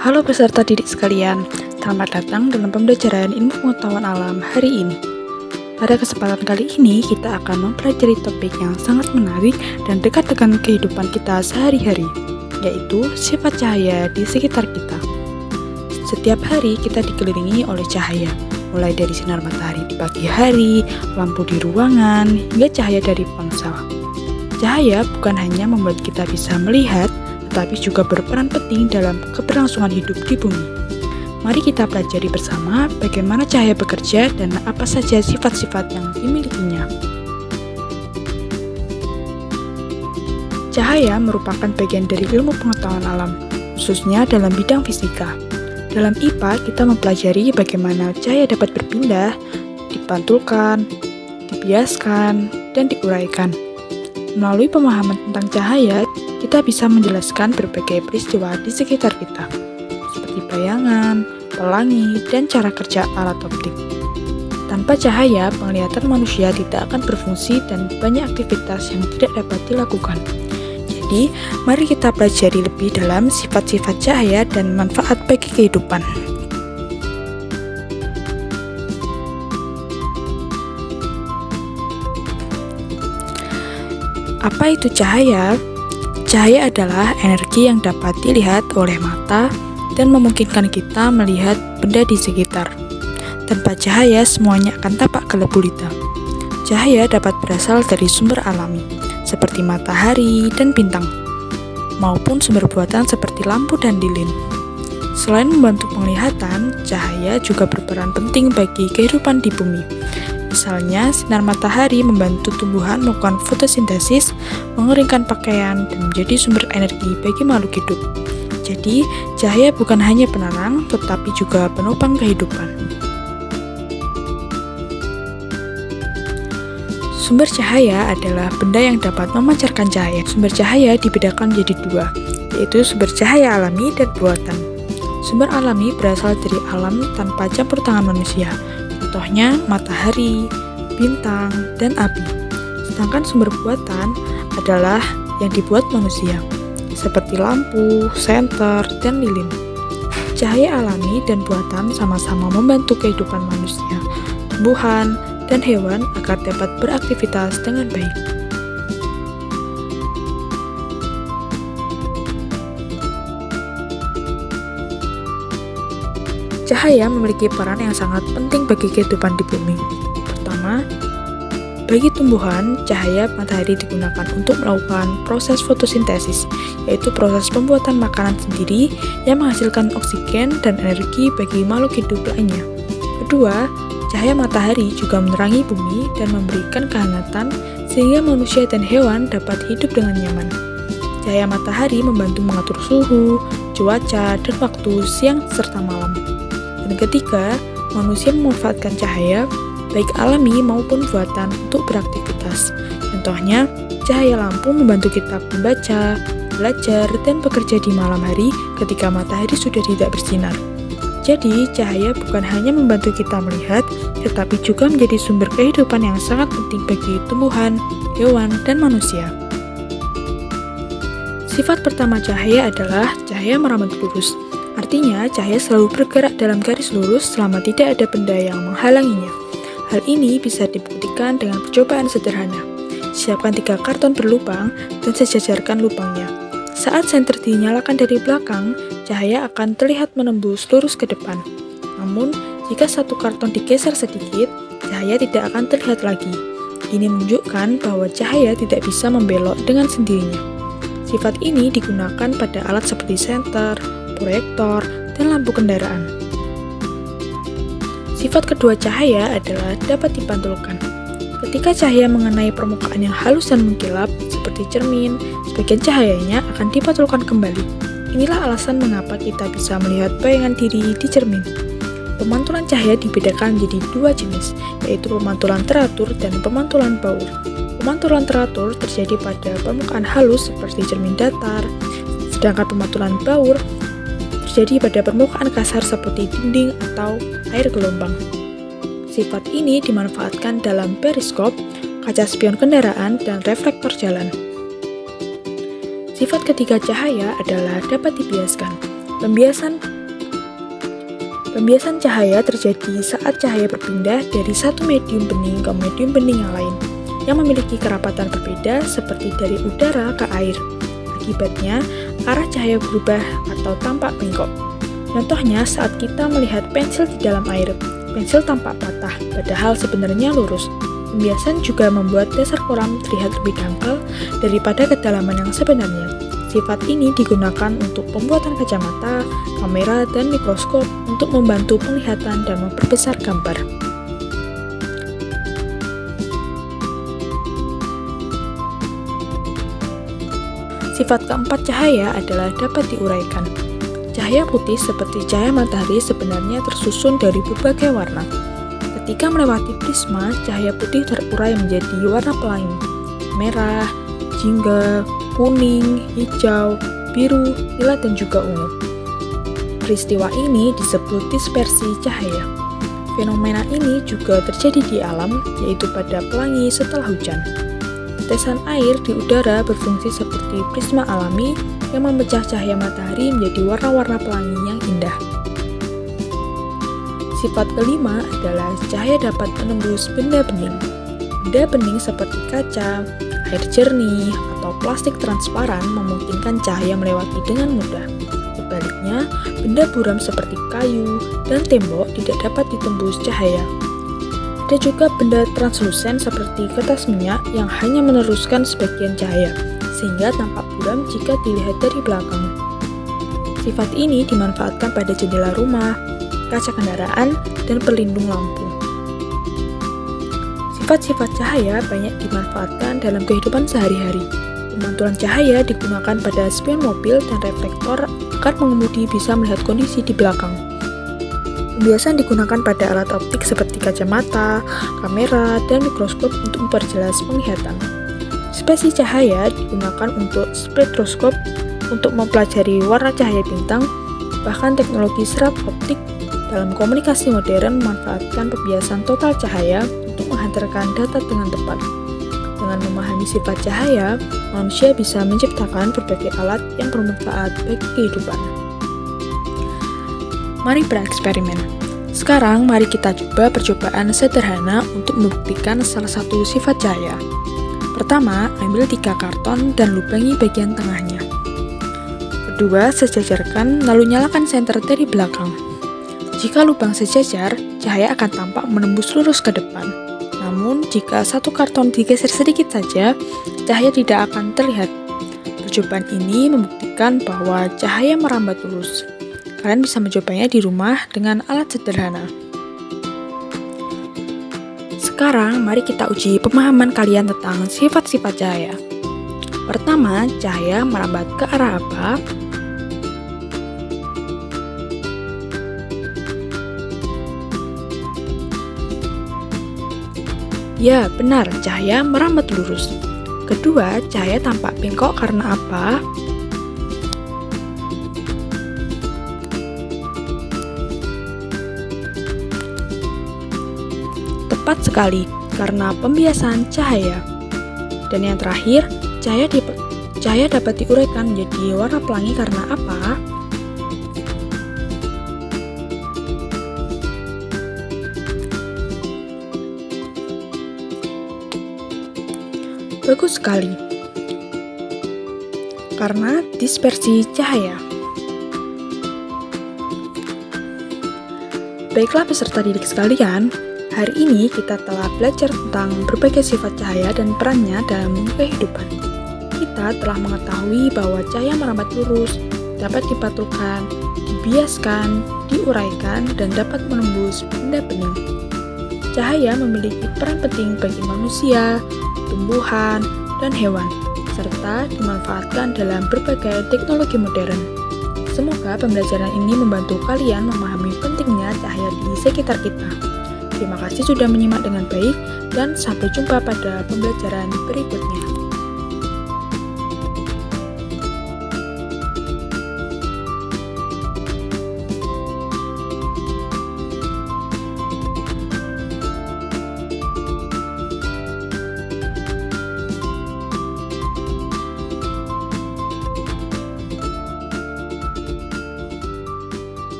Halo peserta didik sekalian, selamat datang dalam pembelajaran ilmu pengetahuan alam hari ini. Pada kesempatan kali ini, kita akan mempelajari topik yang sangat menarik dan dekat dengan kehidupan kita sehari-hari, yaitu sifat cahaya di sekitar kita. Setiap hari kita dikelilingi oleh cahaya, mulai dari sinar matahari di pagi hari, lampu di ruangan, hingga cahaya dari ponsel. Cahaya bukan hanya membuat kita bisa melihat, tetapi juga berperan penting dalam keberlangsungan hidup di bumi. Mari kita pelajari bersama bagaimana cahaya bekerja dan apa saja sifat-sifat yang dimilikinya. Cahaya merupakan bagian dari ilmu pengetahuan alam, khususnya dalam bidang fisika. Dalam IPA, kita mempelajari bagaimana cahaya dapat berpindah, dipantulkan, dibiaskan, dan diuraikan. Melalui pemahaman tentang cahaya, kita bisa menjelaskan berbagai peristiwa di sekitar kita, seperti bayangan, pelangi, dan cara kerja alat optik. Tanpa cahaya, penglihatan manusia tidak akan berfungsi dan banyak aktivitas yang tidak dapat dilakukan. Jadi, mari kita pelajari lebih dalam sifat-sifat cahaya dan manfaat bagi kehidupan. Apa itu cahaya? Cahaya adalah energi yang dapat dilihat oleh mata dan memungkinkan kita melihat benda di sekitar. Tanpa cahaya, semuanya akan tampak gelap gulita. Cahaya dapat berasal dari sumber alami, seperti matahari dan bintang, maupun sumber buatan seperti lampu dan lilin. Selain membantu penglihatan, cahaya juga berperan penting bagi kehidupan di bumi. Misalnya, sinar matahari membantu tumbuhan melakukan fotosintesis, mengeringkan pakaian, dan menjadi sumber energi bagi makhluk hidup. Jadi, cahaya bukan hanya penerang, tetapi juga penopang kehidupan. Sumber cahaya adalah benda yang dapat memancarkan cahaya. Sumber cahaya dibedakan menjadi dua, yaitu sumber cahaya alami dan buatan. Sumber alami berasal dari alam tanpa campur tangan manusia. Contohnya matahari, bintang, dan api. Sedangkan sumber buatan adalah yang dibuat manusia, seperti lampu, senter, dan lilin. Cahaya alami dan buatan sama-sama membantu kehidupan manusia, tumbuhan, dan hewan agar dapat beraktivitas dengan baik. Cahaya memiliki peran yang sangat penting bagi kehidupan di bumi. Pertama, bagi tumbuhan, cahaya matahari digunakan untuk melakukan proses fotosintesis, yaitu proses pembuatan makanan sendiri yang menghasilkan oksigen dan energi bagi makhluk hidup lainnya. Kedua, cahaya matahari juga menerangi bumi dan memberikan kehangatan sehingga manusia dan hewan dapat hidup dengan nyaman. Cahaya matahari membantu mengatur suhu, cuaca, dan waktu siang serta malam. Dan ketiga, manusia memanfaatkan cahaya, baik alami maupun buatan untuk beraktivitas. Contohnya, cahaya lampu membantu kita membaca, belajar, dan bekerja di malam hari ketika matahari sudah tidak bersinar. Jadi, cahaya bukan hanya membantu kita melihat, tetapi juga menjadi sumber kehidupan yang sangat penting bagi tumbuhan, hewan, dan manusia. Sifat pertama cahaya adalah cahaya merambat lurus. Artinya, cahaya selalu bergerak dalam garis lurus selama tidak ada benda yang menghalanginya. Hal ini bisa dibuktikan dengan percobaan sederhana. Siapkan 3 karton berlubang dan sejajarkan lubangnya. Saat senter dinyalakan dari belakang, cahaya akan terlihat menembus lurus ke depan. Namun, jika satu karton digeser sedikit, cahaya tidak akan terlihat lagi. Ini menunjukkan bahwa cahaya tidak bisa membelok dengan sendirinya. Sifat ini digunakan pada alat seperti senter, proyektor, dan lampu kendaraan. Sifat kedua cahaya adalah dapat dipantulkan. Ketika cahaya mengenai permukaan yang halus dan mengkilap, seperti cermin, sebagian cahayanya akan dipantulkan kembali. Inilah alasan mengapa kita bisa melihat bayangan diri di cermin. Pemantulan cahaya dibedakan menjadi 2 jenis, yaitu pemantulan teratur dan pemantulan baur. Pemantulan teratur terjadi pada permukaan halus seperti cermin datar, sedangkan pemantulan baur terjadi pada permukaan kasar seperti dinding atau air gelombang. Sifat ini dimanfaatkan dalam periskop, kaca spion kendaraan, dan reflektor jalan. Sifat ketiga cahaya adalah dapat dibiaskan. Pembiasan cahaya terjadi saat cahaya berpindah dari satu medium bening ke medium bening yang lain, yang memiliki kerapatan berbeda seperti dari udara ke air. Akibatnya, arah cahaya berubah atau tampak bengkok. Contohnya saat kita melihat pensil di dalam air, pensil tampak patah, padahal sebenarnya lurus. Pembiasan juga membuat dasar kolam terlihat lebih dangkal daripada kedalaman yang sebenarnya. Sifat ini digunakan untuk pembuatan kacamata, kamera, dan mikroskop untuk membantu penglihatan dan memperbesar gambar. Sifat keempat cahaya adalah dapat diuraikan. Cahaya putih seperti cahaya matahari sebenarnya tersusun dari berbagai warna. Ketika melewati prisma, cahaya putih terurai menjadi warna pelangi, merah, jingga, kuning, hijau, biru, nila, dan juga ungu. Peristiwa ini disebut dispersi cahaya. Fenomena ini juga terjadi di alam, yaitu pada pelangi setelah hujan. Tetesan air di udara berfungsi seperti prisma alami yang memecah cahaya matahari menjadi warna-warna pelangi yang indah. Sifat kelima adalah cahaya dapat menembus benda bening. Benda bening seperti kaca, air jernih, atau plastik transparan memungkinkan cahaya melewati dengan mudah. Sebaliknya, benda buram seperti kayu dan tembok tidak dapat ditembus cahaya. Ada juga benda translusen seperti kertas minyak yang hanya meneruskan sebagian cahaya, sehingga tampak buram jika dilihat dari belakang. Sifat ini dimanfaatkan pada jendela rumah, kaca kendaraan, dan pelindung lampu. Sifat-sifat cahaya banyak dimanfaatkan dalam kehidupan sehari-hari. Pemantulan cahaya digunakan pada spion mobil dan reflektor agar pengemudi bisa melihat kondisi di belakang. Pembiasan digunakan pada alat optik seperti kacamata, kamera, dan mikroskop untuk memperjelas penglihatan. Dispersi cahaya digunakan untuk spektroskop untuk mempelajari warna cahaya bintang. Bahkan teknologi serat optik dalam komunikasi modern memanfaatkan pembiasan total cahaya untuk menghantarkan data dengan tepat. Dengan memahami sifat cahaya, manusia bisa menciptakan berbagai alat yang bermanfaat bagi kehidupan. Mari bereksperimen. Sekarang mari kita coba percobaan sederhana untuk membuktikan salah satu sifat cahaya. Pertama, ambil 3 karton dan lubangi bagian tengahnya. Kedua, sejajarkan lalu nyalakan senter dari belakang. Jika lubang sejajar, cahaya akan tampak menembus lurus ke depan. Namun, jika satu karton digeser sedikit saja, cahaya tidak akan terlihat. Percobaan ini membuktikan bahwa cahaya merambat lurus. Kalian bisa mencobanya di rumah dengan alat sederhana. Sekarang, mari kita uji pemahaman kalian tentang sifat-sifat cahaya. Pertama, cahaya merambat ke arah apa? Ya, benar, cahaya merambat lurus. Kedua, cahaya tampak bengkok karena apa? Tepat sekali, karena pembiasan cahaya. Dan yang terakhir, cahaya dapat diuraikan menjadi warna pelangi karena apa? Bagus sekali, karena dispersi cahaya. Baiklah peserta didik sekalian, hari ini kita telah belajar tentang berbagai sifat cahaya dan perannya dalam kehidupan. Kita telah mengetahui bahwa cahaya merambat lurus, dapat dipantulkan, dibiaskan, diuraikan, dan dapat menembus benda bening. Cahaya memiliki peran penting bagi manusia, tumbuhan, dan hewan, serta dimanfaatkan dalam berbagai teknologi modern. Semoga pembelajaran ini membantu kalian memahami pentingnya cahaya di sekitar kita. Terima kasih sudah menyimak dengan baik, dan sampai jumpa pada pembelajaran berikutnya.